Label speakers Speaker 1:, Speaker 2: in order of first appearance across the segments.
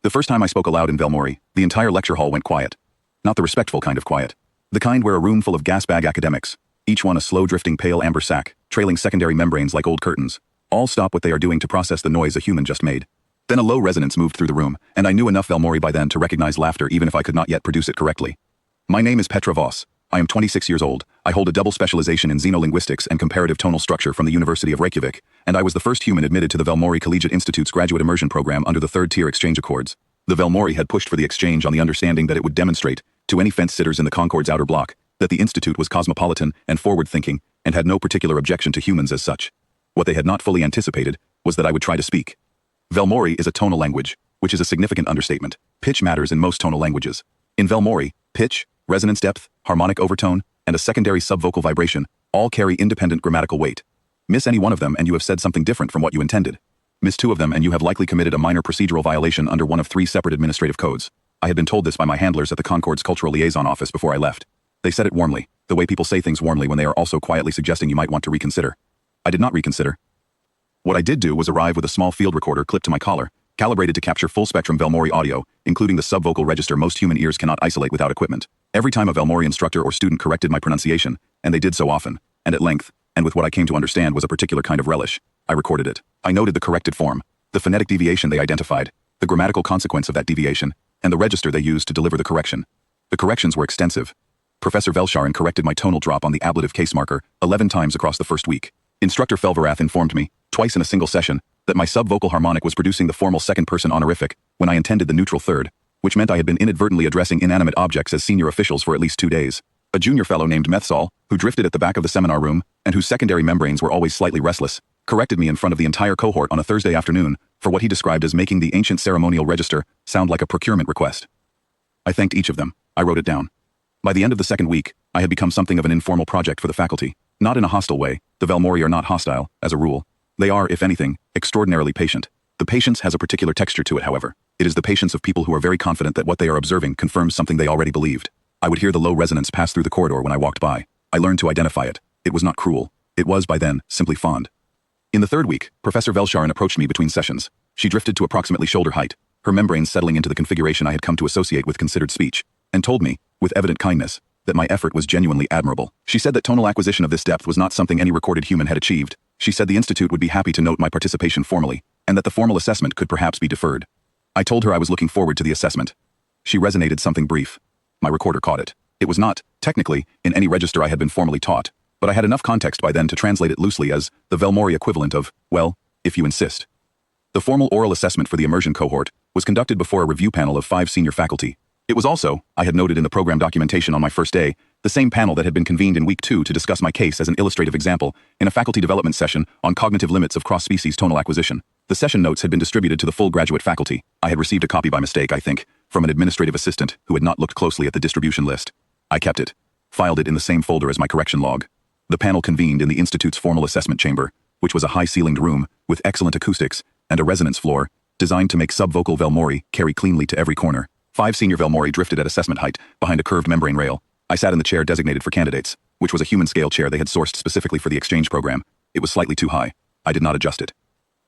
Speaker 1: The first time I spoke aloud in Velmori, the entire lecture hall went quiet. Not the respectful kind of quiet. The kind where a room full of gas-bag academics, each one a slow-drifting pale amber sac, trailing secondary membranes like old curtains, all stop what they are doing to process the noise a human just made. Then a low resonance moved through the room, and I knew enough Velmori by then to recognize laughter even if I could not yet produce it correctly. My name is Petra Voss. I am 26 years old. I hold a double specialization in xenolinguistics and comparative tonal structure from the University of Reykjavik, and I was the first human admitted to the Velmori Collegiate Institute's graduate immersion program under the third-tier exchange accords. The Velmori had pushed for the exchange on the understanding that it would demonstrate, to any fence-sitters in the Concord's outer block, that the institute was cosmopolitan and forward-thinking and had no particular objection to humans as such. What they had not fully anticipated was that I would try to speak. Velmori is a tonal language, which is a significant understatement. Pitch matters in most tonal languages. In Velmori, pitch, resonance depth, harmonic overtone, and a secondary subvocal vibration all carry independent grammatical weight. Miss any one of them and you have said something different from what you intended. Miss two of them and you have likely committed a minor procedural violation under one of 3 separate administrative codes. I had been told this by my handlers at the Concord's Cultural Liaison Office before I left. They said it warmly, the way people say things warmly when they are also quietly suggesting you might want to reconsider. I did not reconsider. What I did do was arrive with a small field recorder clipped to my collar, calibrated to capture full-spectrum Velmori audio, including the subvocal register most human ears cannot isolate without equipment. Every time a Velmori instructor or student corrected my pronunciation, and they did so often, and at length, and with what I came to understand was a particular kind of relish, I recorded it. I noted the corrected form, the phonetic deviation they identified, the grammatical consequence of that deviation, and the register they used to deliver the correction. The corrections were extensive. Professor Velsharin corrected my tonal drop on the ablative case marker 11 times across the first week. Instructor Felverath informed me, twice in a single session, that my subvocal harmonic was producing the formal second-person honorific when I intended the neutral third, which meant I had been inadvertently addressing inanimate objects as senior officials for at least 2 days. A junior fellow named Methsal, who drifted at the back of the seminar room, and whose secondary membranes were always slightly restless, corrected me in front of the entire cohort on a Thursday afternoon for what he described as making the ancient ceremonial register sound like a procurement request. I thanked each of them. I wrote it down. By the end of the second week, I had become something of an informal project for the faculty. Not in a hostile way. The Velmori are not hostile, as a rule. They are, if anything, extraordinarily patient. The patience has a particular texture to it, however. It is the patience of people who are very confident that what they are observing confirms something they already believed. I would hear the low resonance pass through the corridor when I walked by. I learned to identify it. It was not cruel. It was, by then, simply fond. In the third week, Professor Velsharin approached me between sessions. She drifted to approximately shoulder height, her membranes settling into the configuration I had come to associate with considered speech, and told me, with evident kindness, that my effort was genuinely admirable. She said that tonal acquisition of this depth was not something any recorded human had achieved. She said the Institute would be happy to note my participation formally, and that the formal assessment could perhaps be deferred. I told her I was looking forward to the assessment. She resonated something brief. My recorder caught it. It was not, technically, in any register I had been formally taught, but I had enough context by then to translate it loosely as the Velmori equivalent of, well, if you insist. The formal oral assessment for the immersion cohort was conducted before a review panel of 5 senior faculty. It was also, I had noted in the program documentation on my first day, the same panel that had been convened in week 2 to discuss my case as an illustrative example in a faculty development session on cognitive limits of cross-species tonal acquisition. The session notes had been distributed to the full graduate faculty. I had received a copy by mistake, I think, from an administrative assistant who had not looked closely at the distribution list. I kept it, filed it in the same folder as my correction log. The panel convened in the Institute's formal assessment chamber, which was a high-ceilinged room with excellent acoustics and a resonance floor designed to make subvocal Velmori carry cleanly to every corner. 5 senior Velmori drifted at assessment height behind a curved membrane rail. I sat in the chair designated for candidates, which was a human-scale chair they had sourced specifically for the exchange program. It was slightly too high. I did not adjust it.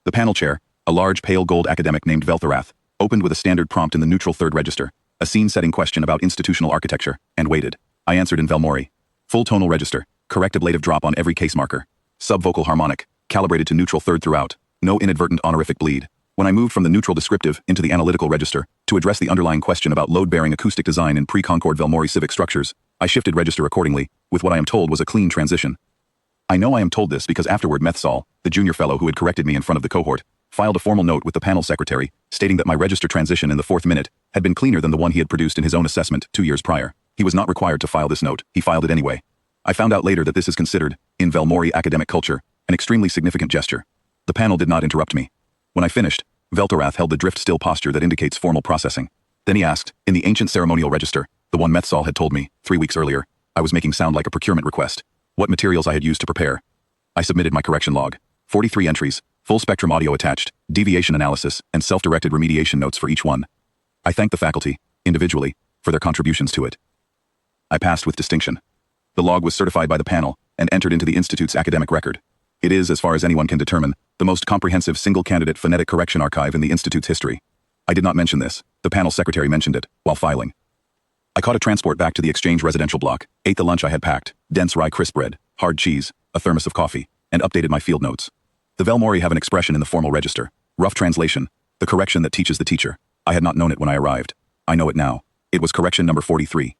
Speaker 1: The panel chair, a large pale gold academic named Veltherath, opened with a standard prompt in the neutral third register, a scene-setting question about institutional architecture, and waited. I answered in Velmori. Full tonal register, correct ablative drop on every case marker. Subvocal harmonic, calibrated to neutral third throughout. No inadvertent honorific bleed. When I moved from the neutral descriptive into the analytical register to address the underlying question about load-bearing acoustic design in pre-Concord Velmori civic structures, I shifted register accordingly, with what I am told was a clean transition. I know I am told this because afterward Methsal, the junior fellow who had corrected me in front of the cohort, filed a formal note with the panel secretary, stating that my register transition in the 4th minute had been cleaner than the one he had produced in his own assessment 2 years prior. He was not required to file this note, he filed it anyway. I found out later that this is considered, in Velmori academic culture, an extremely significant gesture. The panel did not interrupt me. When I finished, Velterath held the drift-still posture that indicates formal processing. Then he asked, in the ancient ceremonial register, the one Methsal had told me, 3 weeks earlier, I was making sound like a procurement request, what materials I had used to prepare. I submitted my correction log. 43 entries, full-spectrum audio attached, deviation analysis, and self-directed remediation notes for each one. I thanked the faculty, individually, for their contributions to it. I passed with distinction. The log was certified by the panel and entered into the Institute's academic record. It is, as far as anyone can determine, the most comprehensive single-candidate phonetic correction archive in the Institute's history. I did not mention this. The panel secretary mentioned it, while filing. I caught a transport back to the Exchange residential block, ate the lunch I had packed, dense rye crisp bread, hard cheese, a thermos of coffee, and updated my field notes. The Velmori have an expression in the formal register. Rough translation. The correction that teaches the teacher. I had not known it when I arrived. I know it now. It was correction number 43.